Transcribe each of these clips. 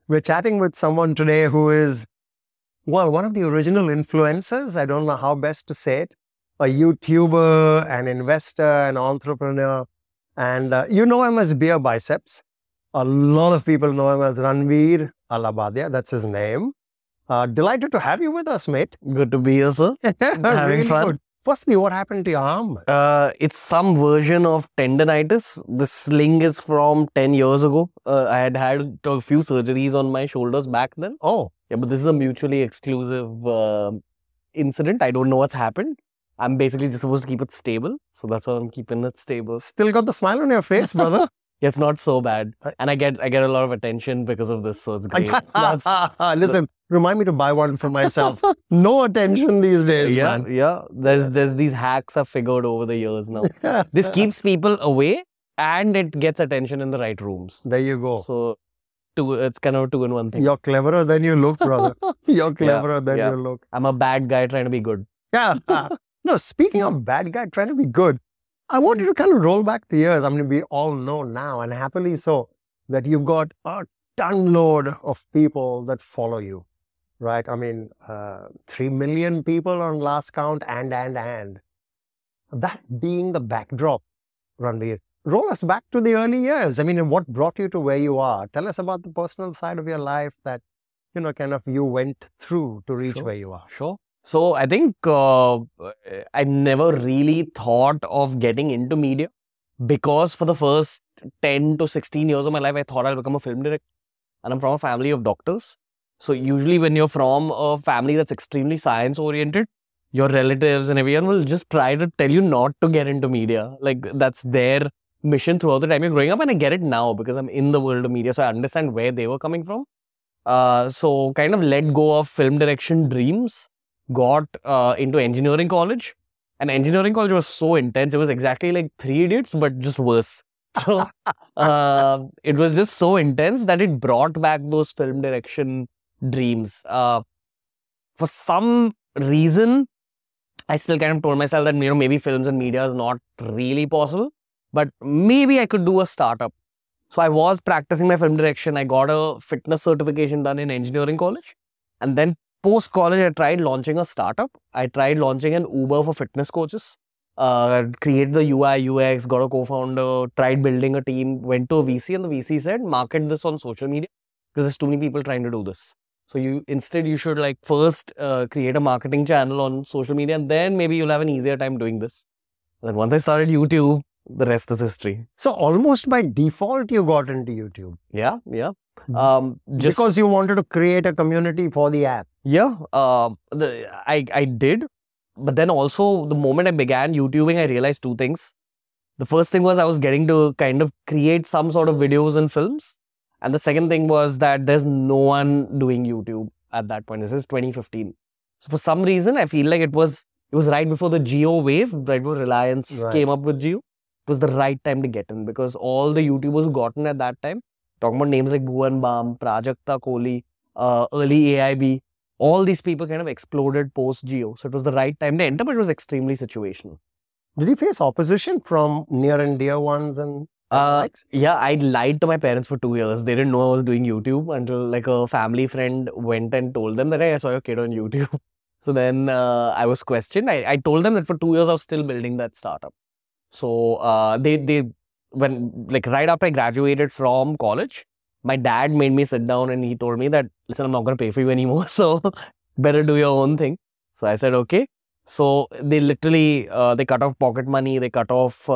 We're chatting with someone today who is, well, one of the original influencers. I don't know how best to say it. A YouTuber, an investor, an entrepreneur. And you know him as Beer Biceps. A lot of people know him as Ranveer Alabadia. That's his name. Delighted to have you with us, mate. Good to be here, sir. Having Having fun. Good. Firstly, what happened to your arm? It's some version of tendonitis. The sling is from 10 years ago. I had a few surgeries on my shoulders back then. Oh, Yeah, but this is a mutually exclusive incident. I don't know what's happened. I'm basically just supposed to keep it stable. So that's why I'm keeping it stable. still got the smile on your face, brother. It's not so bad. And I get a lot of attention because of this, so it's great. Listen, remind me to buy one for myself. No attention these days, man. Yeah. There's these hacks I've figured over the years now. This keeps people away and it gets attention in the right rooms. There you go. So it's kind of a two-in-one thing. You're cleverer than you look, brother. You're cleverer than you look. I'm a bad guy trying to be good. Yeah. No, speaking of bad guy trying to be good, I want you to kind of roll back the years. I mean, we all know now, and happily so, that you've got a ton load of people that follow you, right? I mean, 3 million people on last count, and. That being the backdrop, Ranveer, roll us back to the early years. I mean, what brought you to where you are? Tell us about the personal side of your life that, kind of you went through to reach where you are. Sure. So I think I never really thought of getting into media because for the first 10 to 16 years of my life, I thought I'll become a film director. And I'm from a family of doctors. So usually when you're from a family that's extremely science oriented, your relatives and everyone will just try to tell you not to get into media. Like that's their mission throughout the time you're growing up. And I get it now because I'm in the world of media. So I understand where they were coming from. So kind of let go of film direction dreams. Got into engineering college, and engineering college was so intense. It was exactly like Three Idiots, but just worse. So it was just so intense that it brought back those film direction dreams. For some reason, I still kind of told myself that maybe films and media is not really possible, but maybe I could do a startup. So I was practicing my film direction. I got a fitness certification done in engineering college, and then post-college, I tried launching a startup. I tried launching an Uber for fitness coaches, create the UI, UX, got a co-founder, tried building a team, went to a VC, and the VC said, market this on social media because there's too many people trying to do this. So you should like first create a marketing channel on social media, and then maybe you'll have an easier time doing this. And then once I started YouTube, the rest is history. So almost by default, you got into YouTube. Yeah. Just because you wanted to create a community for the app. Yeah, I did. But then also the moment I began YouTubing, I realized two things. The first thing was I was getting to kind of create some sort of videos and films. And the second thing was that there's no one doing YouTube at that point. This is 2015. So for some reason, I feel like it was right before the Jio wave, right before Reliance came up with Jio. It was the right time to get in because all the YouTubers who got in at that time, talking about names like Bhuvan Bam, Prajakta Kohli, early AIB, all these people kind of exploded post-Jio. So it was the right time to enter, but it was extremely situational. Did you face opposition from near and dear ones and likes? Yeah, I lied to my parents for 2 years. They didn't know I was doing YouTube until like a family friend went and told them that, hey, I saw your kid on YouTube. So then I was questioned. I told them that for 2 years I was still building that startup. So when like right after I graduated from college, my dad made me sit down and he told me that, listen, I'm not going to pay for you anymore. So better do your own thing. So I said, okay. So they literally, they cut off pocket money. They cut off,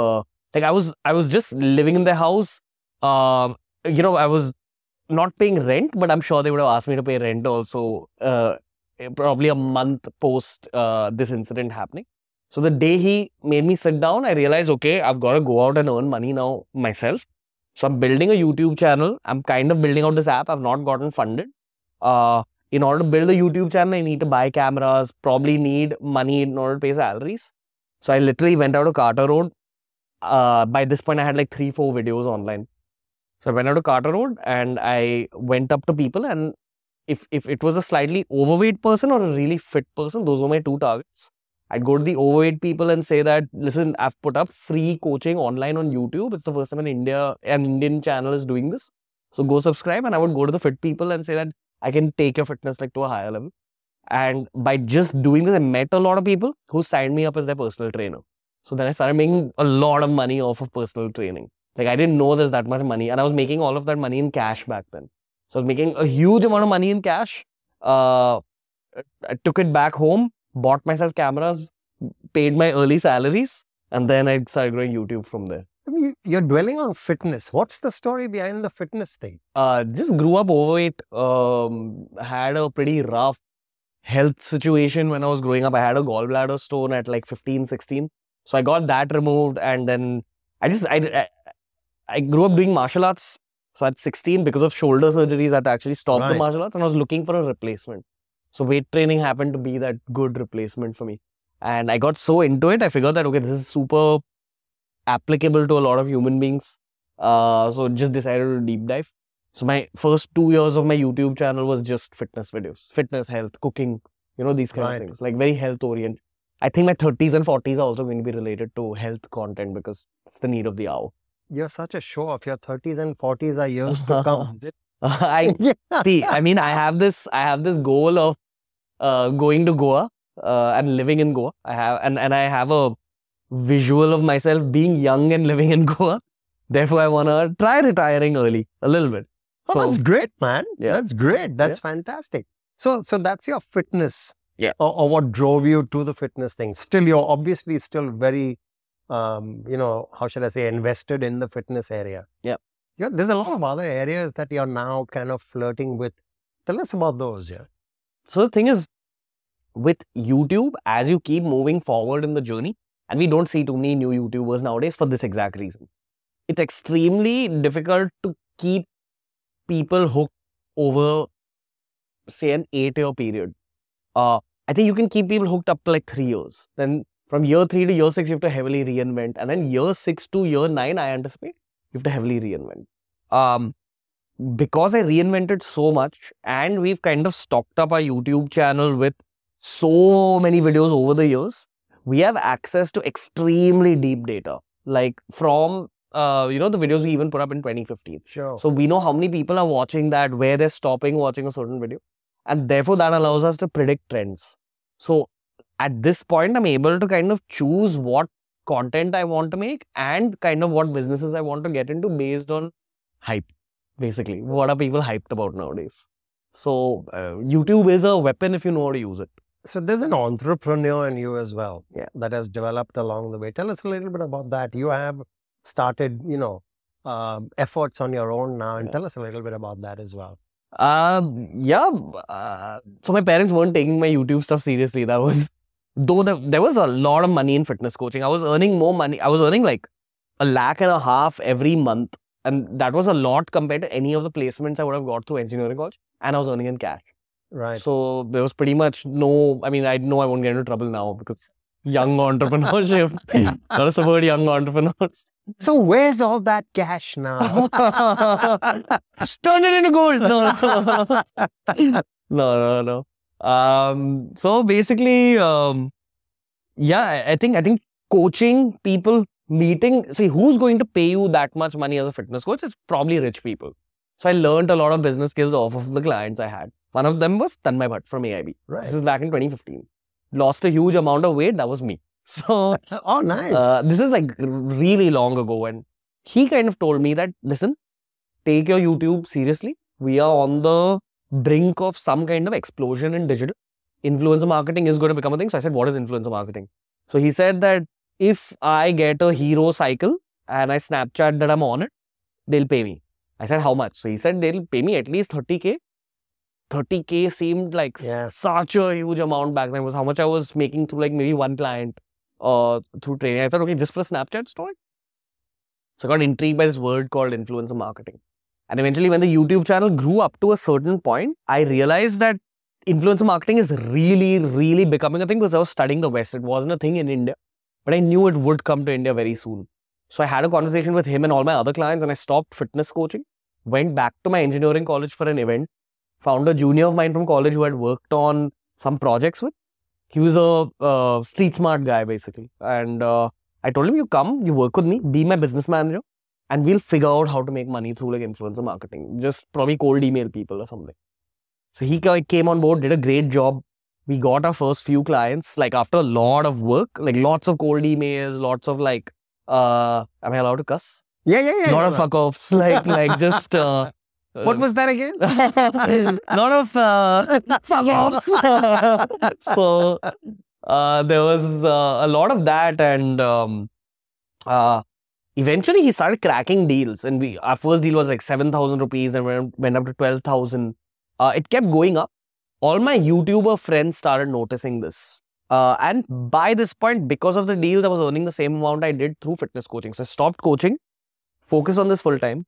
like I was just living in their house. I was not paying rent, but I'm sure they would have asked me to pay rent also, probably a month post this incident happening. So the day he made me sit down, I realized, okay, I've got to go out and earn money now myself. So I'm building a YouTube channel. I'm kind of building out this app. I've not gotten funded. In order to build a YouTube channel, I need to buy cameras, probably need money in order to pay salaries. So I literally went out to Carter Road. By this point, I had like 3-4 videos online. So I went out to Carter Road and I went up to people, and if it was a slightly overweight person or a really fit person, those were my two targets. I'd go to the overweight people and say that, listen, I've put up free coaching online on YouTube. It's the first time an Indian channel is doing this. So go subscribe. And I would go to the fit people and say that I can take your fitness like to a higher level. And by just doing this, I met a lot of people who signed me up as their personal trainer. So then I started making a lot of money off of personal training. Like I didn't know there's that much money, and I was making all of that money in cash back then. So I was making a huge amount of money in cash. I took it back home, bought myself cameras, paid my early salaries, and then I started growing YouTube from there. I mean, you're dwelling on fitness. What's the story behind the fitness thing? Just grew up overweight. Had a pretty rough health situation when I was growing up. I had a gallbladder stone at like 15, 16. So I got that removed, and then I grew up doing martial arts. So at 16, because of shoulder surgeries, that actually stopped the martial arts, and I was looking for a replacement. So weight training happened to be that good replacement for me. And I got so into it, I figured that, okay, this is super applicable to a lot of human beings. So just decided to deep dive. So my first 2 years of my YouTube channel was just fitness videos, fitness, health, cooking, these kind of things, like very health oriented. I think my 30s and 40s are also going to be related to health content because it's the need of the hour. You're such a show off. Your 30s and 40s are years to come. See, I mean, I have this goal of going to Goa and living in Goa. I have a visual of myself being young and living in Goa. Therefore, I want to try retiring early a little bit. Oh, that's great, man. Yeah. That's great. That's fantastic. So that's your fitness. Yeah. Or what drove you to the fitness thing. Still, you're obviously still very, how should I say, invested in the fitness area. Yeah. There's a lot of other areas that you're now kind of flirting with. Tell us about those. Yeah. So the thing is, with YouTube, as you keep moving forward in the journey, and we don't see too many new YouTubers nowadays for this exact reason. It's extremely difficult to keep people hooked over, say, an 8-year period. I think you can keep people hooked up to like 3 years. Then from year 3 to year 6, you have to heavily reinvent. And then year 6 to year 9, I anticipate, you have to heavily reinvent. Because I reinvented so much, and we've kind of stocked up our YouTube channel with so many videos over the years, we have access to extremely deep data. Like from, the videos we even put up in 2015. Sure. So we know how many people are watching that, where they're stopping watching a certain video. And therefore, that allows us to predict trends. So at this point, I'm able to kind of choose what content I want to make and kind of what businesses I want to get into based on hype. Basically, what are people hyped about nowadays? So YouTube is a weapon if you know how to use it. So there's an entrepreneur in you as well, yeah, that has developed along the way. Tell us a little bit about that. You have started, efforts on your own now, and tell us a little bit about that as well. So my parents weren't taking my YouTube stuff seriously. That was, though there was a lot of money in fitness coaching. I was earning more money. I was earning like $1.5 lakh every month. And that was a lot compared to any of the placements I would have got through engineering college. And I was earning in cash. Right. So there was pretty much no, I mean, I know I won't get into trouble now because young entrepreneurship. Not a support young entrepreneurs. So where's all that cash now? Turn it into gold. No. So basically, I think coaching people, meeting, see who's going to pay you that much money as a fitness coach? It's probably rich people. So I learned a lot of business skills off of the clients I had. One of them was Tanmay Bhatt from AIB. Right. This is back in 2015. Lost a huge amount of weight. That was me. So, oh, nice. This is like really long ago. And he kind of told me that, listen, take your YouTube seriously. We are on the brink of some kind of explosion in digital. Influencer marketing is going to become a thing. So I said, what is influencer marketing? So he said that if I get a hero cycle and I Snapchat that I'm on it, they'll pay me. I said, how much? So he said, they'll pay me at least 30K. 30K seemed like such a huge amount back then. It was how much I was making through like maybe one client through training. I thought, okay, just for a Snapchat story. So I got intrigued by this word called influencer marketing. And eventually when the YouTube channel grew up to a certain point, I realized that influencer marketing is really, really becoming a thing because I was studying the West. It wasn't a thing in India, but I knew it would come to India very soon. So I had a conversation with him and all my other clients, and I stopped fitness coaching, went back to my engineering college for an event, found a junior of mine from college who had worked on some projects with. He was a street smart guy basically. And I told him, you come, you work with me, be my business manager, and we'll figure out how to make money through like influencer marketing. Just probably cold email people or something. So he came on board, did a great job. We got our first few clients, like after a lot of work, like lots of cold emails, lots of like, am I allowed to cuss? Yeah. Lot of fuck offs, like just. What was that again? Lot of fuck offs. So there was a lot of that, and eventually he started cracking deals, and our first deal was like 7,000 rupees, and went up to 12,000. It kept going up. All my YouTuber friends started noticing this. And by this point, because of the deals, I was earning the same amount I did through fitness coaching. So I stopped coaching, focused on this full time,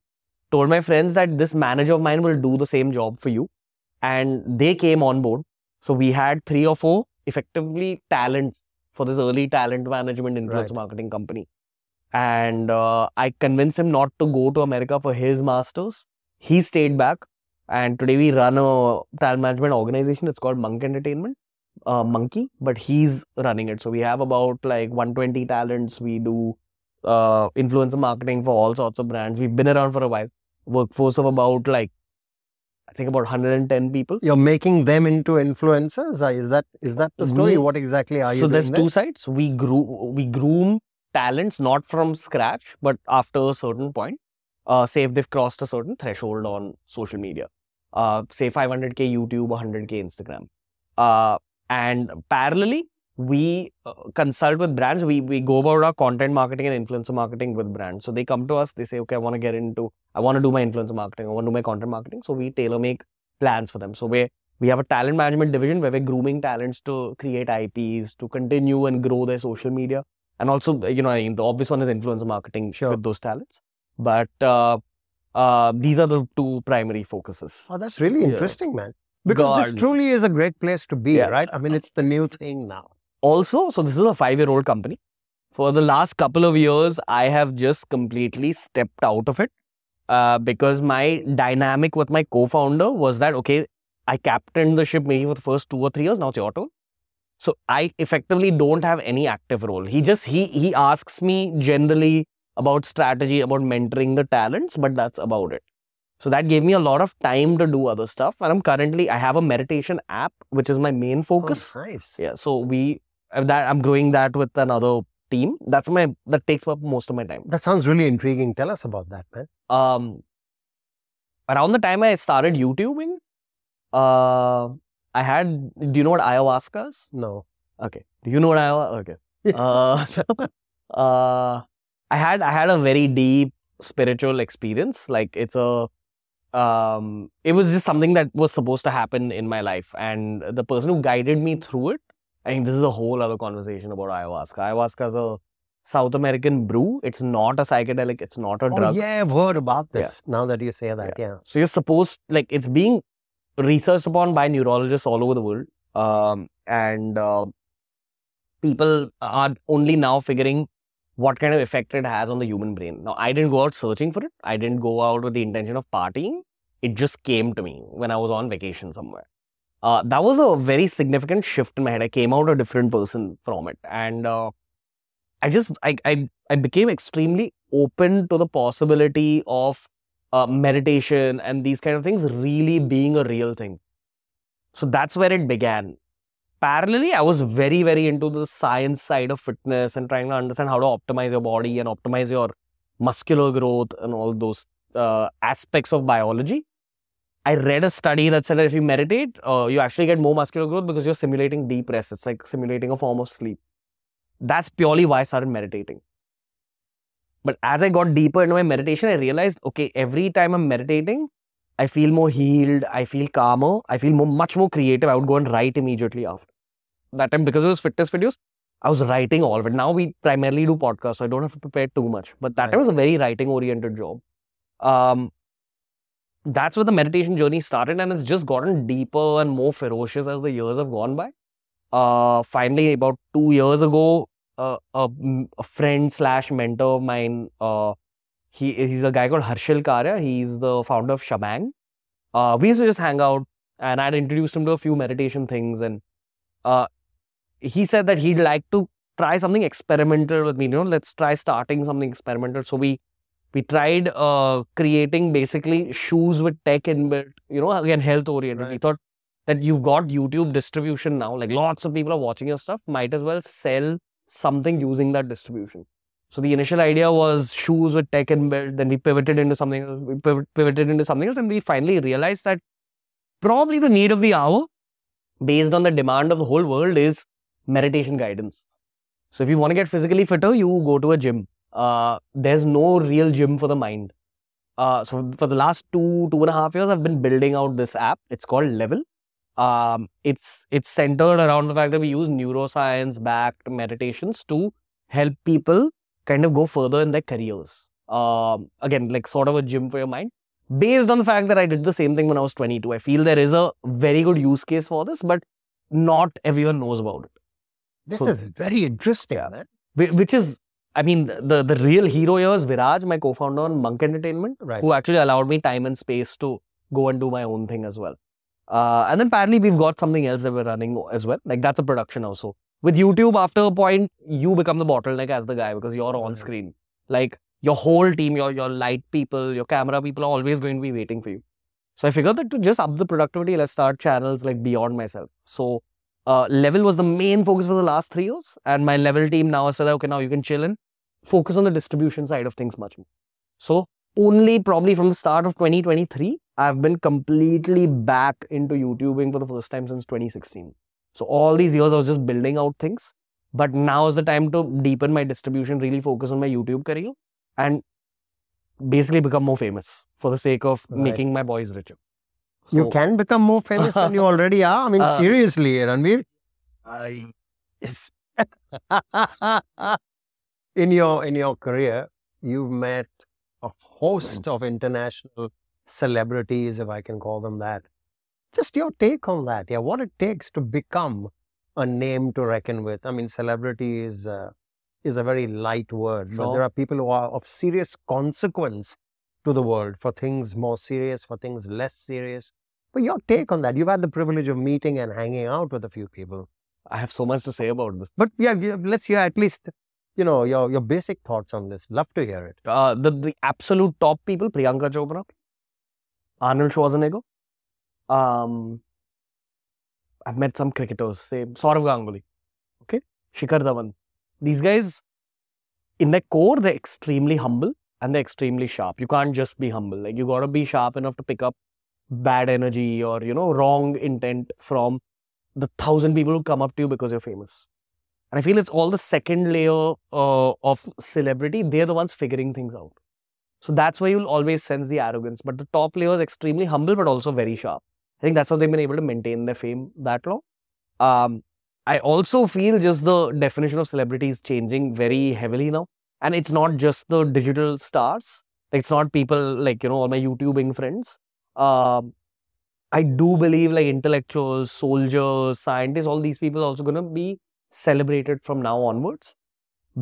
told my friends that this manager of mine will do the same job for you. And they came on board. So we had 3 or 4 effectively talents for this early talent management influence marketing company. And I convinced him not to go to America for his masters. He stayed back. And today we run a talent management organization. It's called Monk Entertainment. Monkey, but he's running it. So we have about like 120 talents. We do influencer marketing for all sorts of brands. We've been around for a while. Workforce of about like, I think about 110 people. You're making them into influencers? Is that the story? What exactly are you doing? So there's 2 sides. We groom talents not from scratch, but after a certain point. Say if they've crossed a certain threshold on social media. Say 500k YouTube, 100k Instagram. And parallelly, we consult with brands. We go about our content marketing and influencer marketing with brands. So they come to us, they say, okay, I want to do my influencer marketing, I want to do my content marketing. So we tailor make plans for them. So we have a talent management division where we're grooming talents to create IPs, to continue and grow their social media. And also, the obvious one is influencer marketing with those talents. But these are the 2 primary focuses. Oh, that's really interesting, man. Because this truly is a great place to be, right? I mean, it's the new thing now. Also, so this is a 5-year-old company. For the last couple of years, I have just completely stepped out of it because my dynamic with my co-founder was that, okay, I captained the ship maybe for the first 2 or 3 years. Now it's your turn. So I effectively don't have any active role. He asks me generally about strategy, about mentoring the talents, but that's about it. So that gave me a lot of time to do other stuff. And I have a meditation app, which is my main focus. Oh, nice. Yeah. So I'm growing that with another team. That takes up most of my time. That sounds really intriguing. Tell us about that, man. Around the time I started YouTubing, do you know what ayahuasca is? No. Okay. Do you know what ayahuasca? Okay. I had a very deep spiritual experience. Like it was just something that was supposed to happen in my life. And the person who guided me through it, I think this is a whole other conversation about ayahuasca. Ayahuasca is a South American brew. It's not a psychedelic. It's not a drug. Oh, yeah, I've heard about this now that you say that. Yeah. So you're supposed, like, it's being researched upon by neurologists all over the world. And people are only now figuring what kind of effect it has on the human brain. Now, I didn't go out searching for it. I didn't go out with the intention of partying. It just came to me when I was on vacation somewhere. That was a very significant shift in my head. I came out a different person from it. And I became extremely open to the possibility of meditation and these kind of things really being a real thing. So that's where it began. Parallelly, I was very, very into the science side of fitness and trying to understand how to optimize your body and optimize your muscular growth and all those aspects of biology. I read a study that said that if you meditate, you actually get more muscular growth because you're simulating deep rest. It's like simulating a form of sleep. That's purely why I started meditating. But as I got deeper into my meditation, I realized, okay, every time I'm meditating, I feel more healed, I feel calmer, I feel much more creative. I would go and write immediately after. That time, because it was fitness videos, I was writing all of it. Now we primarily do podcasts, so I don't have to prepare too much. But that time was a very writing-oriented job. That's where the meditation journey started, and it's just gotten deeper and more ferocious as the years have gone by. Finally, about 2 years ago, a friend / mentor of mine, he's a guy called Harshil Karya. He's the founder of Shabang. We used to just hang out, and I'd introduced him to a few meditation things, and he said that he'd like to try something experimental with me. Let's try starting something experimental. So we We tried creating basically shoes with tech inbuilt, again, health oriented. We Right. thought that you've got YouTube distribution now, like lots of people are watching your stuff, might as well sell something using that distribution. So the initial idea was shoes with tech inbuilt, then we pivoted into something else, and we finally realized that probably the need of the hour, based on the demand of the whole world, is meditation guidance. So if you want to get physically fitter, you go to a gym. There's no real gym for the mind. So for the last 2.5 years, I've been building out this app. It's called Level. It's centered around the fact that we use neuroscience-backed meditations to help people kind of go further in their careers. Again, like sort of a gym for your mind. Based on the fact that I did the same thing when I was 22, I feel there is a very good use case for this, but not everyone knows about it. This So- is very interesting, Yeah. man. Which is, I mean, the real hero here is Viraj, my co-founder on Monk Entertainment, Right. who actually allowed me time and space to go and do my own thing as well. And then apparently we've got something else that we're running as well. Like that's a production also. With YouTube, after a point, you become the bottleneck as the guy because you're on Right. screen. Like your whole team, your light people, your camera people are always going to be waiting for you. So I figured that to just up the productivity, let's start channels like beyond myself. So Level was the main focus for the last 3 years. And my Level team now has said, okay, now you can chill and focus on the distribution side of things much more. So only probably from the start of 2023, I've been completely back into YouTubing for the first time since 2016. So all these years I was just building out things. But now is the time to deepen my distribution, really focus on my YouTube career and basically become more famous for the sake of Right. making my boys richer. You So- can become more famous than you already are. I mean, seriously, Ranveer. In your career, you've met a host of international celebrities, if I can call them that. Just your take on that. Yeah, what it takes to become a name to reckon with. I mean, celebrity is a very light word, but Sure. there are people who are of serious consequence to the world for things more serious, for things less serious. But your take on that, you've had the privilege of meeting and hanging out with a few people. I have so much to say about this. But yeah, let's hear at least, your basic thoughts on this. Love to hear it. The absolute top people, Priyanka Chopra, Arnold Schwarzenegger. I've met some cricketers, say Saurav Ganguly, okay, Shikhar Dhawan. These guys, in their core, they're extremely humble and they're extremely sharp. You can't just be humble. Like you got to be sharp enough to pick up bad energy or wrong intent from the 1,000 people who come up to you because you're famous. And I feel it's all the second layer of celebrity. They're the ones figuring things out. So that's why you'll always sense the arrogance. But the top layer is extremely humble, but also very sharp. I think that's how they've been able to maintain their fame that long. I also feel just the definition of celebrity is changing very heavily now. And it's not just the digital stars. Like, it's not people like, all my YouTubing friends. I do believe like intellectuals, soldiers, scientists, all these people are also going to be celebrated from now onwards.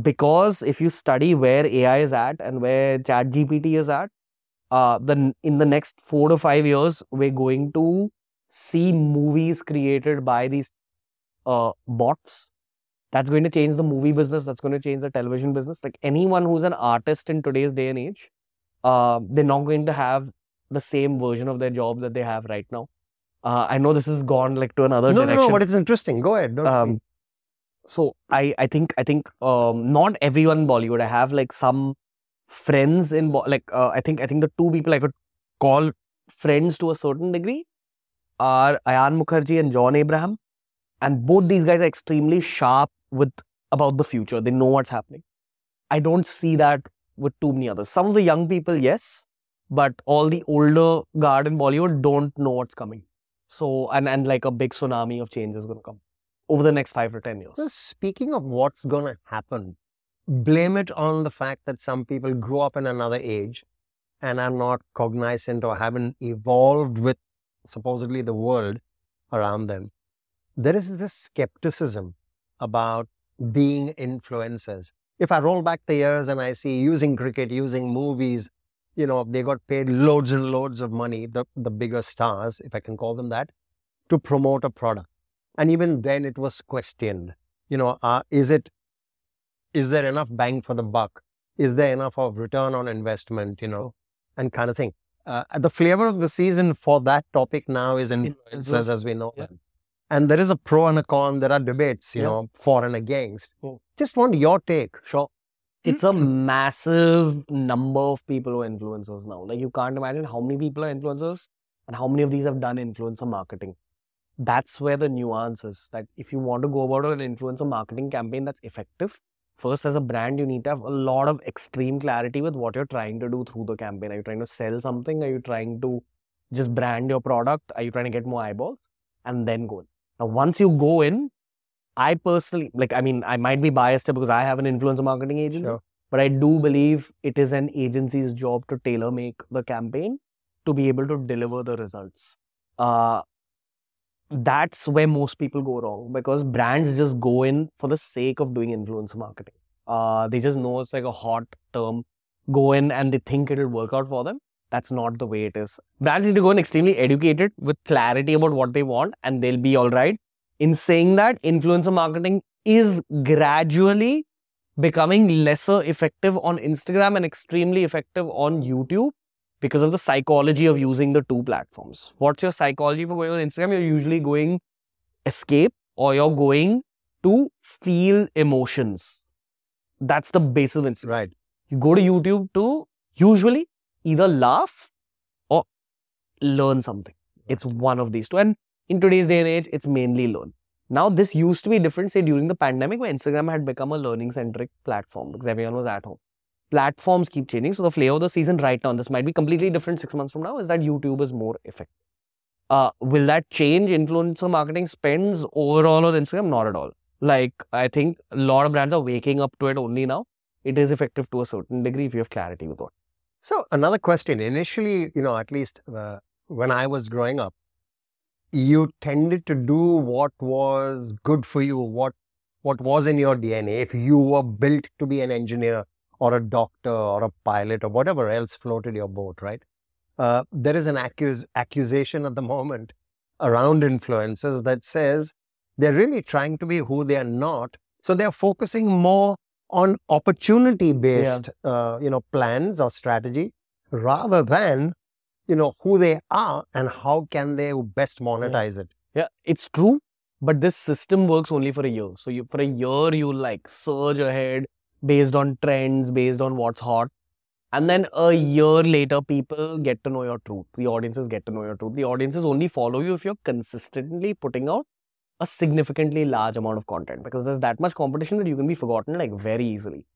Because if you study where AI is at and where ChatGPT is at, then in the next 4 to 5 years, we're going to see movies created by these bots. That's going to change the movie business. That's going to change the television business. Like anyone who's an artist in today's day and age, they're not going to have the same version of their job that they have right now. I know this has gone like to another direction. No, but it's interesting. Go ahead. Don't So I think not everyone in Bollywood. I have like some friends in I think the two people I could call friends to a certain degree are Ayan Mukherjee and John Abraham, and both these guys are extremely sharp about the future. They know what's happening. I don't see that with too many others. Some of the young people, yes, but all the older guard in Bollywood don't know what's coming. So and like a big tsunami of change is going to come over the next 5 to 10 years. So speaking of what's going to happen, blame it on the fact that some people grew up in another age and are not cognizant or haven't evolved with supposedly the world around them. There is this skepticism about being influencers. If I roll back the years and I see using cricket, using movies, they got paid loads and loads of money, the bigger stars, if I can call them that, to promote a product. And even then it was questioned, is there enough bang for the buck Is there enough of return on investment, and kind of thing. The flavor of the season for that topic now is influencers, as we know them. And there is a pro and a con. There are debates, for and against. Just want your take. Sure. It's a massive number of people who are influencers now. Like, you can't imagine how many people are influencers and how many of these have done influencer marketing. That's where the nuance is, that if you want to go about an influencer marketing campaign that's effective, first, as a brand, you need to have a lot of extreme clarity with what you're trying to do through the campaign. Are you trying to sell something? Are you trying to just brand your product? Are you trying to get more eyeballs? And then go in. Now, once you go in, I personally, I might be biased because I have an influencer marketing agency, but I do believe it is an agency's job to tailor make the campaign to be able to deliver the results. That's where most people go wrong, because brands just go in for the sake of doing influencer marketing. They just know it's like a hot term, go in and they think it'll work out for them. That's not the way it is. Brands need to go in extremely educated with clarity about what they want, and they'll be all right. In saying that, influencer marketing is gradually becoming lesser effective on Instagram and extremely effective on YouTube because of the psychology of using the two platforms. What's your psychology for going on Instagram? You're usually going escape, or you're going to feel emotions. That's the basis of Instagram. Right. You go to YouTube to usually either laugh or learn something. It's one of these two. And in today's day and age, it's mainly learn. Now, this used to be different, say, during the pandemic, where Instagram had become a learning-centric platform because everyone was at home. Platforms keep changing. So, the flavor of the season right now, this might be completely different 6 months from now, is that YouTube is more effective. Will that change influencer marketing spends overall on Instagram? Not at all. Like, I think a lot of brands are waking up to it only now. It is effective to a certain degree if you have clarity with what. So, another question. Initially, at least when I was growing up, you tended to do what was good for you, what was in your DNA. If you were built to be an engineer or a doctor or a pilot or whatever else floated your boat, right? There is an accusation at the moment around influencers that says they're really trying to be who they are not. So they're focusing more on opportunity-based, plans or strategy rather than who they are and how can they best monetize it. Yeah, it's true. But this system works only for a year. So for a year, you like surge ahead based on trends, based on what's hot. And then a year later, people get to know your truth. The audiences get to know your truth. The audiences only follow you if you're consistently putting out a significantly large amount of content, because there's that much competition that you can be forgotten like very easily.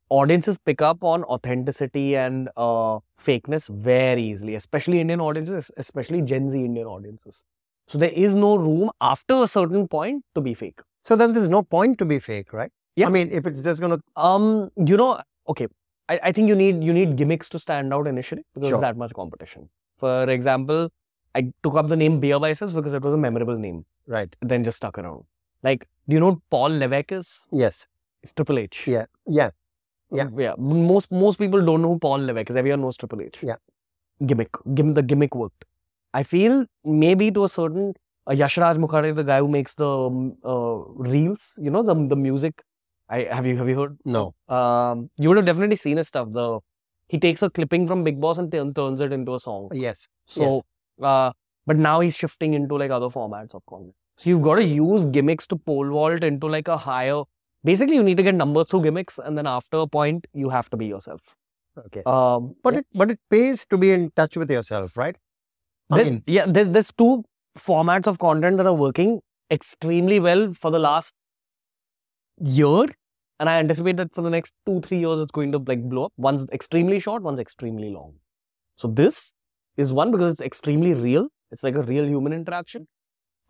Audiences pick up on authenticity and fakeness very easily, especially Indian audiences, especially Gen Z Indian audiences. So there is no room after a certain point to be fake. So then there's no point to be fake, right? Yeah. I mean, if it's just going to... okay. I think you need gimmicks to stand out initially because there's that much competition. For example, I took up the name beerbiceps because it was a memorable name. Right. Then just stuck around. Like, do you know what Paul Levesque is? Yes. It's Triple H. Yeah. Most people don't know who Paul Levesque is. Everyone knows Triple H. Yeah. The gimmick worked. I feel maybe to a certain Yashraj Mukherjee, the guy who makes the reels, the music. Have you heard? No. You would have definitely seen his stuff. He takes a clipping from Big Boss and turns it into a song. Yes. So, but now he's shifting into like other formats of content. So you've got to use gimmicks to pole vault into like a higher. Basically, you need to get numbers through gimmicks, and then after a point, you have to be yourself. Okay. But it pays to be in touch with yourself, right? There's two formats of content that are working extremely well for the last year, and I anticipate that for the next 2-3 years, it's going to like blow up. One's extremely short, one's extremely long. So this is one because it's extremely real. It's like a real human interaction.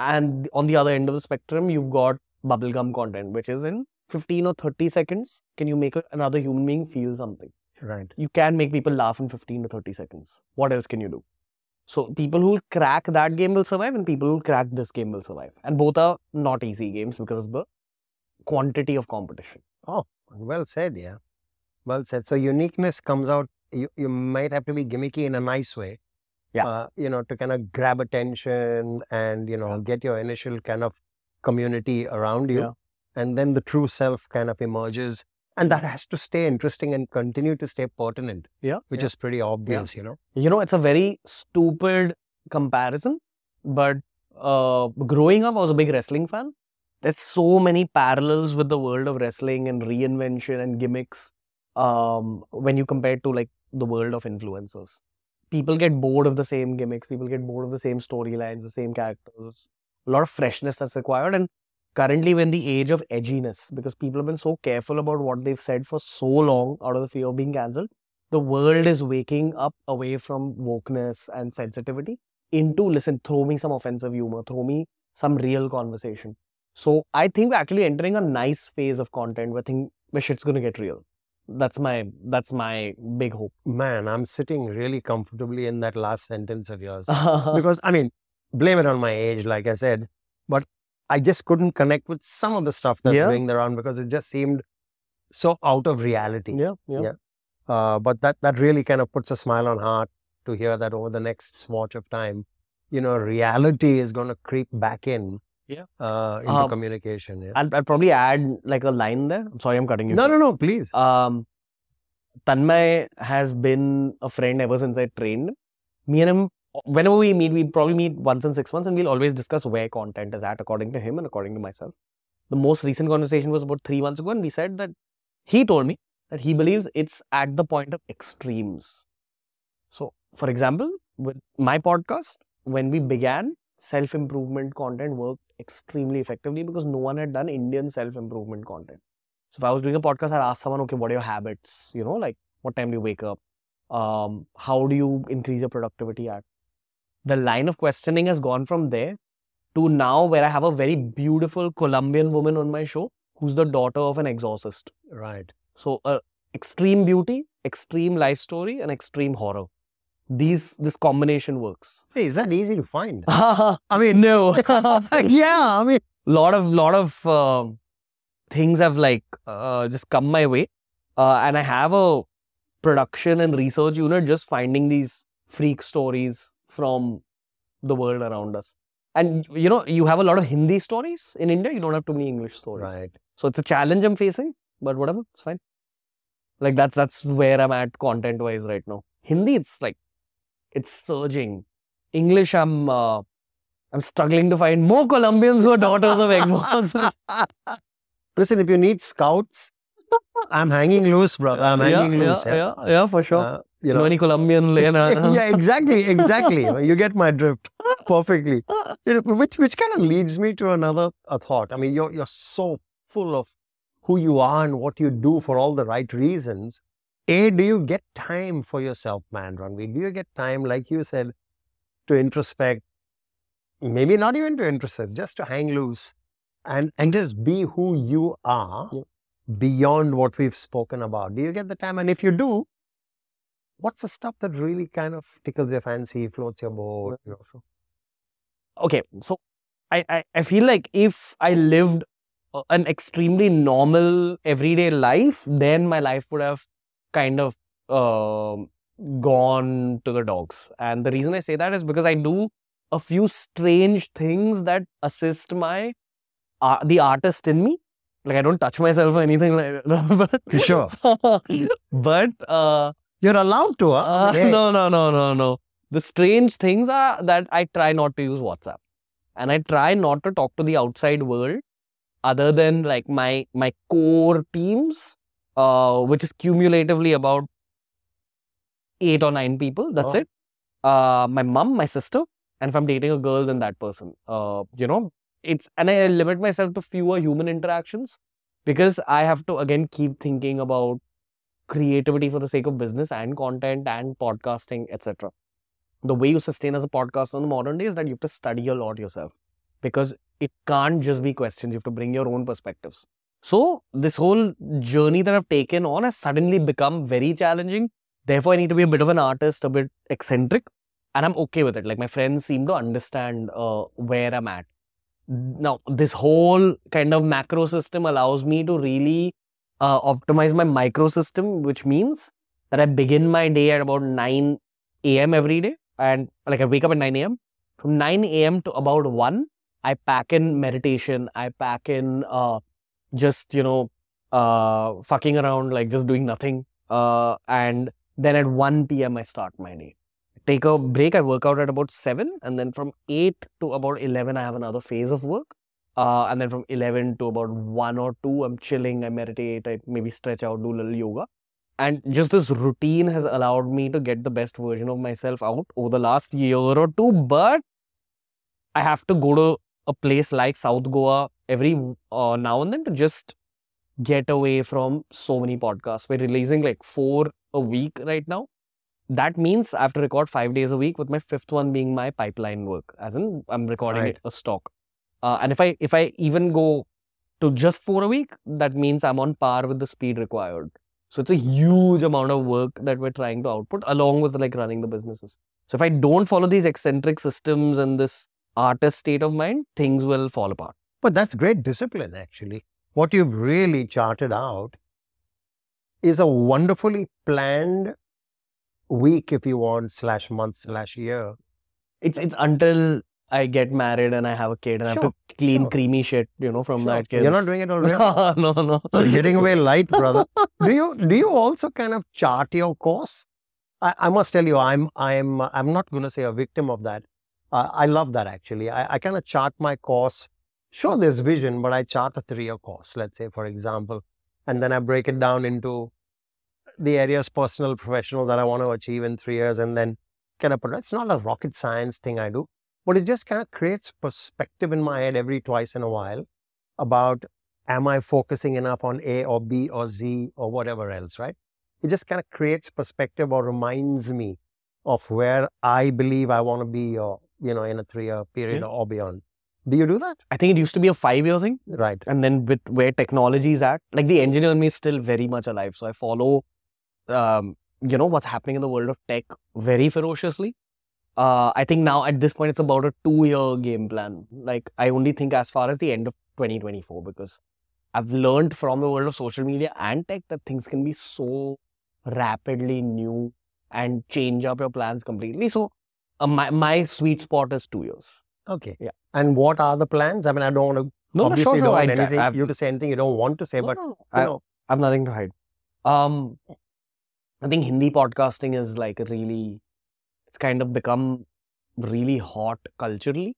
And on the other end of the spectrum, you've got bubblegum content, which is in 15 or 30 seconds. Can you make another human being feel something? Right. You can make people laugh in 15 to 30 seconds. What else can you do? So people who crack that game will survive, and people who crack this game will survive. And both are not easy games because of the quantity of competition. Oh, well said, yeah. Well said. So uniqueness comes out, you might have to be gimmicky in a nice way. Yeah. To kind of grab attention and, get your initial kind of community around you. Yeah. And then the true self kind of emerges. And that has to stay interesting and continue to stay pertinent, which is pretty obvious, you know. You know, it's a very stupid comparison, but growing up, I was a big wrestling fan. There's so many parallels with the world of wrestling and reinvention and gimmicks when you compare it to like the world of influencers. People get bored of the same gimmicks. People get bored of the same storylines, the same characters. A lot of freshness that's required. And currently, we're in the age of edginess because people have been so careful about what they've said for so long out of the fear of being cancelled. The world is waking up away from wokeness and sensitivity into, listen, throw me some offensive humor, throw me some real conversation. So I think we're actually entering a nice phase of content where shit's going to get real. That's my big hope. Man, I'm sitting really comfortably in that last sentence of yours. Because, I mean, blame it on my age, like I said, but I just couldn't connect with some of the stuff that's going around because it just seemed so out of reality. But that really kind of puts a smile on heart to hear that over the next swatch of time, you know, reality is going to creep back in. Into communication. I'll probably add like a line there. I'm sorry, I'm cutting you. No, please. Tanmay has been a friend ever since I trained. Me and him, whenever we meet, we probably meet once in 6 months and we'll always discuss where content is at according to him and according to myself. The most recent conversation was about 3 months ago and we said that he told me that he believes it's at the point of extremes. So, for example, with my podcast, when we began, self-improvement content worked extremely effectively because no one had done Indian self-improvement content. So if I was doing a podcast, I'd ask someone, okay, what are your habits? You know, like what time do you wake up? How do you increase your productivity at? The line of questioning has gone from there to now where I have a very beautiful Colombian woman on my show who's the daughter of an exorcist. Right. So extreme beauty, extreme life story and extreme horror. This combination works. Hey, is that easy to find? I mean, no. Yeah, I mean, lot of things have like just come my way, and I have a production and research unit just finding these freak stories from the world around us. And you know, you have a lot of Hindi stories in India. You don't have too many English stories. Right. So it's a challenge I'm facing, but whatever, it's fine. Like that's where I'm at content wise right now. Hindi, it's like. It's surging. English, I'm struggling to find more Colombians who are daughters of exorcists. Listen, if you need scouts, I'm hanging loose, brother. I'm hanging loose. Yeah, for sure. You know any Colombian Lena. Yeah, exactly. You get my drift perfectly. You know, which kind of leads me to another thought. I mean, you're so full of who you are and what you do for all the right reasons. Do you get time for yourself, man, Ranveer? Do you get time, like you said, to introspect? Maybe not even to introspect, just to hang loose and just be who you are beyond what we've spoken about. Do you get the time? And if you do, what's the stuff that really kind of tickles your fancy, floats your boat? You know? Okay, so I feel like if I lived an extremely normal everyday life, then my life would have kind of gone to the dogs. And the reason I say that is because I do a few strange things that assist my the artist in me. Like I don't touch myself or anything like that. But, sure. But you're allowed to, huh? No. The strange things are that I try not to use WhatsApp. And I try not to talk to the outside world other than like my core teams. Which is cumulatively about 8 or 9 people. That's it. My mom, my sister, and if I'm dating a girl, then that person. You know, and I limit myself to fewer human interactions because I have to again keep thinking about creativity for the sake of business and content and podcasting, etc. The way you sustain as a podcaster in the modern day is that you have to study a lot yourself because it can't just be questions. You have to bring your own perspectives. So this whole journey that I've taken on has suddenly become very challenging. Therefore, I need to be a bit of an artist, a bit eccentric, and I'm okay with it. Like my friends seem to understand where I'm at. Now, this whole kind of macro system allows me to really optimize my micro system, which means that I begin my day at about 9 a.m. every day. And like I wake up at 9 a.m. From 9 a.m. to about 1, I pack in meditation. I pack in just, you know, fucking around, like just doing nothing. And then at 1 p.m. I start my day. Take a break, I work out at about 7, and then from 8 to about 11, I have another phase of work. And then from 11 to about 1 or 2, I'm chilling, I meditate, I maybe stretch out, do a little yoga. And just this routine has allowed me to get the best version of myself out over the last year or two. But I have to go to a place like South Goa every now and then to just get away from so many podcasts. We're releasing like 4 a week right now. That means I have to record 5 days a week, with my 5th one being my pipeline work, as in I'm recording it a stock. And if I even go to just 4 a week, that means I'm on par with the speed required. So it's a huge amount of work that we're trying to output, along with like running the businesses. So if I don't follow these eccentric systems and this artist state of mind, things will fall apart. But that's great discipline, actually. What you've really charted out is a wonderfully planned week, if you want, / month / year. It's until I get married and I have a kid and I have to clean creamy shit, from that kid. You're not doing it already? No. You're getting away light, brother. Do you also kind of chart your course? I must tell you, I'm not going to say a victim of that. I love that, actually. I kind of chart my course. Sure, there's vision, but I chart a 3-year course, let's say, for example. And then I break it down into the areas, personal, professional, that I want to achieve in 3 years, and then kind of put it. It's not a rocket science thing I do, but it just kind of creates perspective in my head every twice in a while about, am I focusing enough on A or B or Z or whatever else, right? It just kind of creates perspective or reminds me of where I believe I want to be, or, in a 3-year period or beyond. Do you do that? I think it used to be a 5-year thing. Right. And then with where technology is at, like the engineer in me is still very much alive. So I follow, what's happening in the world of tech very ferociously. I think now at this point, it's about a 2-year game plan. Like I only think as far as the end of 2024, because I've learned from the world of social media and tech that things can be so rapidly new and change up your plans completely. So my sweet spot is 2 years. Okay. Yeah. And what are the plans? I mean, I don't want to obviously don't want anything you to say anything you don't want to say, but I have nothing to hide. I think Hindi podcasting is like it's kind of become really hot culturally.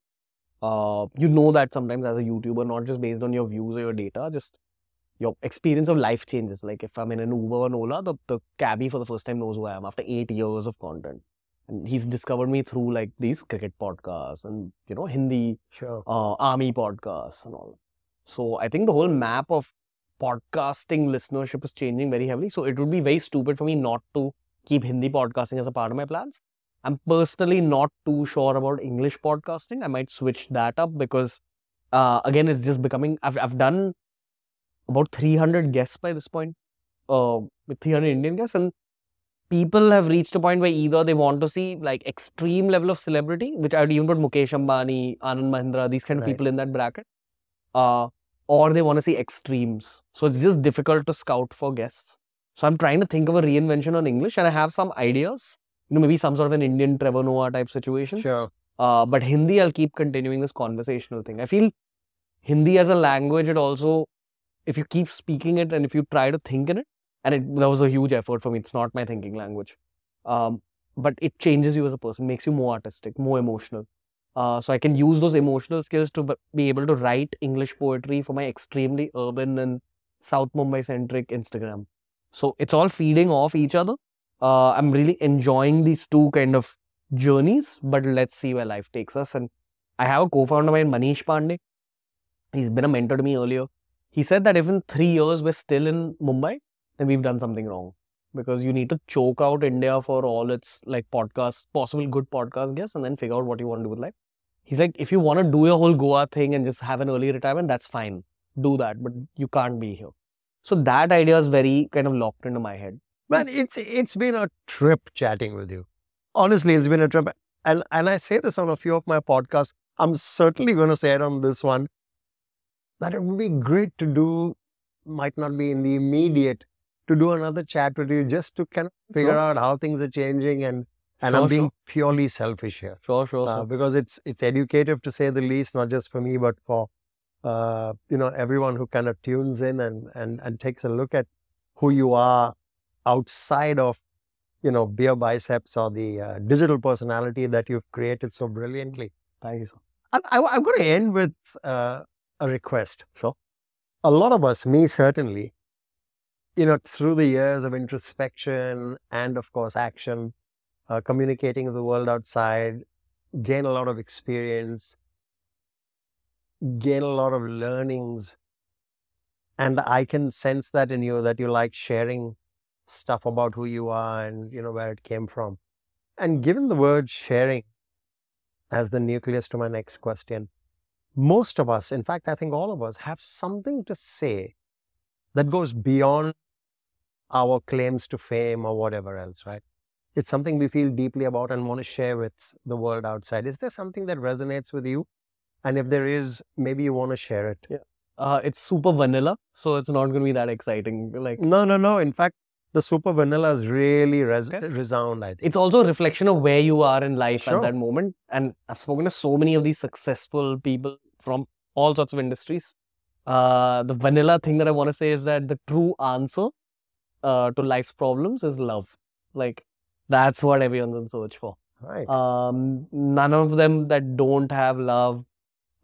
That sometimes as a YouTuber, not just based on your views or your data, just your experience of life changes. Like if I'm in an Uber or an Ola, the cabbie for the first time knows who I am after 8 years of content. And he's discovered me through like these cricket podcasts and, Hindi, army podcasts and all. So I think the whole map of podcasting listenership is changing very heavily. So it would be very stupid for me not to keep Hindi podcasting as a part of my plans. I'm personally not too sure about English podcasting. I might switch that up because, again, it's just becoming, I've done about 300 guests by this point, with 300 Indian guests, and people have reached a point where either they want to see like extreme level of celebrity, which I would even put Mukesh Ambani, Anand Mahindra, these kind of people in that bracket, or they want to see extremes. So it's just difficult to scout for guests. So I'm trying to think of a reinvention on English, and I have some ideas, maybe some sort of an Indian Trevor Noah type situation. Sure. But Hindi, I'll keep continuing this conversational thing. I feel Hindi as a language, it also, if you keep speaking it and if you try to think in it, and that was a huge effort for me. It's not my thinking language. But it changes you as a person, makes you more artistic, more emotional. So I can use those emotional skills to be able to write English poetry for my extremely urban and South Mumbai-centric Instagram. So it's all feeding off each other. I'm really enjoying these two kind of journeys, but let's see where life takes us. And I have a co-founder of mine, Manish Pandey. He's been a mentor to me earlier. He said that if in 3 years we're still in Mumbai, then we've done something wrong, because you need to choke out India for all its like podcasts, possible good podcast guests, and then figure out what you want to do with life. He's like, if you want to do your whole Goa thing and just have an early retirement, that's fine. Do that, but you can't be here. So that idea is very kind of locked into my head. Man, it's been a trip chatting with you. Honestly, it's been a trip. And I say this on a few of my podcasts. I'm certainly going to say it on this one, that it would be great to do, might not be in the immediate, to do another chat with you, just to kind of figure out how things are changing. And I'm being purely selfish here. Sure. Because it's educative, to say the least, not just for me, but for everyone who kind of tunes in and takes a look at who you are outside of, beer biceps or the digital personality that you've created so brilliantly. Thank you, sir. I'm going to end with a request. Sure. A lot of us, me certainly, through the years of introspection and, of course, action, communicating with the world outside, gain a lot of experience, gain a lot of learnings. And I can sense that in you, that you like sharing stuff about who you are and, where it came from. And given the word sharing as the nucleus to my next question, most of us, in fact, I think all of us, have something to say that goes beyond our claims to fame or whatever else, right? It's something we feel deeply about and want to share with the world outside. Is there something that resonates with you? And if there is, maybe you want to share it. Yeah. It's super vanilla, so it's not going to be that exciting. No. In fact, the super vanillas really resound, I think. It's also a reflection of where you are in life Sure. at that moment. And I've spoken to so many of these successful people from all sorts of industries. The vanilla thing that I want to say is that the true answer to life's problems is love. That's what everyone's in search for. Right. None of them that don't have love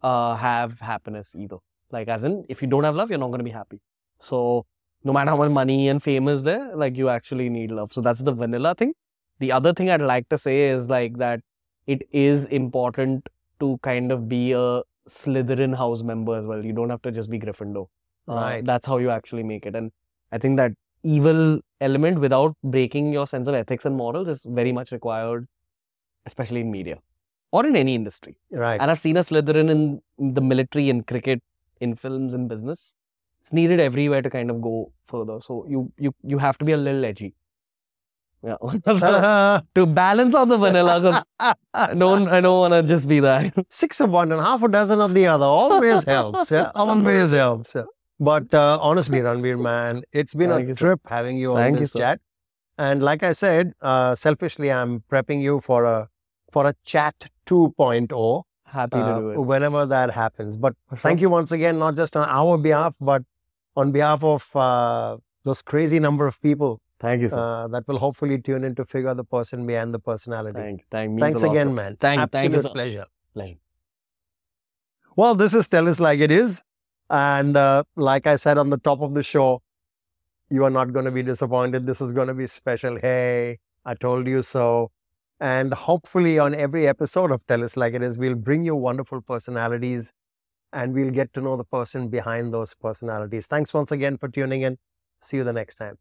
have happiness either. As in, if you don't have love, you're not going to be happy. So no matter how much money and fame is there, you actually need love. So that's the vanilla thing. The other thing I'd like to say is that it is important to kind of be a Slytherin house member as well. You don't have to just be Gryffindor. Right. That's how you actually make it. And I think that evil element without breaking your sense of ethics and morals is very much required, especially in media or in any industry. Right. And I've seen a Slytherin in the military, in cricket, in films, in business. It's needed everywhere to kind of go further. So you have to be a little edgy. Yeah. To balance out the vanilla, 'cause I don't want to just be that. 6 of one and half a dozen of the other always helps. Yeah, always helps. Yeah. But honestly, Ranveer, man, it's been Thank a you, sir. trip having you on Thank you, this sir. chat. And like I said, selfishly, I'm prepping you for a chat 2.0 Happy to do it. whenever that happens. But thank you once again, not just on our behalf, but on behalf of those crazy number of people Thank you, sir. that will hopefully tune in to figure the person behind the personality. Thanks Means a lot, again, sir. man. Thank you, Absolute sir. pleasure. Pleasure. Well, this is Tellis Like It Is. And like I said on the top of the show, you are not going to be disappointed. This is going to be special. Hey, I told you so. And hopefully on every episode of Tellis Like It Is, we'll bring you wonderful personalities and we'll get to know the person behind those personalities. Thanks once again for tuning in. See you the next time.